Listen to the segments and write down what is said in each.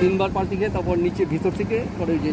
তিনবার পাল্টি খেয়ে তারপর নিচে ভিতর থেকে পরে যে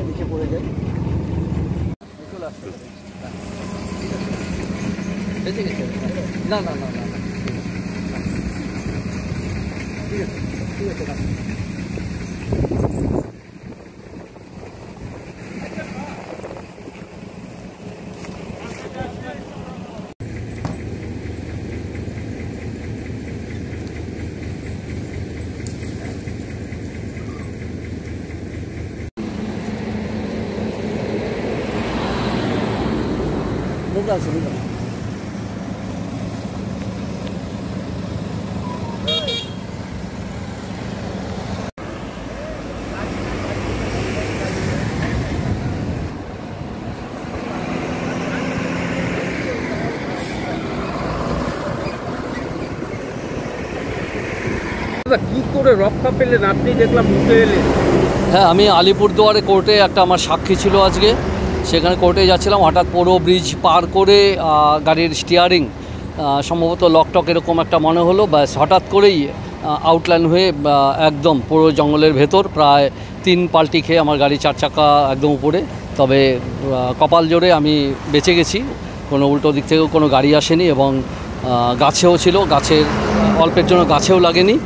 নিচে পড়ে যায় চলে আসছে বেঁচে গেছে না না না না ঠিক আছে ঠিক আছে বুঝতে পারছি বুঝতে পারছি কি করে রক্ষা পেলেন আপনি? দেখলাম উঠে এলেন। হ্যাঁ, আমি আলিপুরদুয়ারে কোর্টে একটা আমার সাক্ষী ছিল আজকে, সেখানে কোর্টে যাচ্ছিলাম। হঠাৎ পুরো ব্রিজ পার করে গাড়ির স্টিয়ারিং সম্ভবত লকটক এরকম একটা মনে হলো, ব্যাস হঠাৎ করেই আউটলাইন হয়ে একদম পুরো জঙ্গলের ভেতর প্রায় 3 পাল্টি খেয়ে আমার গাড়ি 4 চাকা একদম উপরে। তবে কপাল জোরে আমি বেঁচে গেছি, কোনো উল্টো দিক থেকেও কোনো গাড়ি আসেনি এবং গাছেও ছিল, গাছের অল্পের জন্য গাছেও লাগেনি।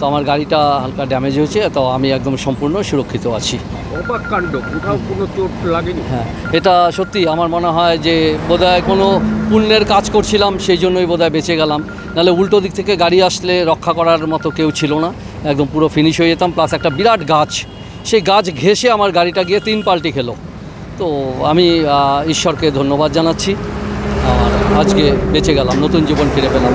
তো আমার গাড়িটা হালকা ড্যামেজ হয়েছে, তো আমি একদম সম্পূর্ণ সুরক্ষিত আছি। অবাক কাণ্ড, কোথাও কোনো চোট লাগেনি? হ্যাঁ, এটা সত্যি আমার মনে হয় যে বোধহয় কোনো পুণ্যের কাজ করছিলাম, সেই জন্যই বোধহয় বেঁচে গেলাম। নাহলে উল্টো দিক থেকে গাড়ি আসলে রক্ষা করার মতো কেউ ছিল না, একদম পুরো ফিনিশ হয়ে যেতাম। প্লাস একটা বিরাট গাছ, সেই গাছ ঘেঁষে আমার গাড়িটা গিয়ে 3 পাল্টি খেলো। তো আমি ঈশ্বরকে ধন্যবাদ জানাচ্ছি, আর আজকে বেঁচে গেলাম, নতুন জীবন ফিরে পেলাম।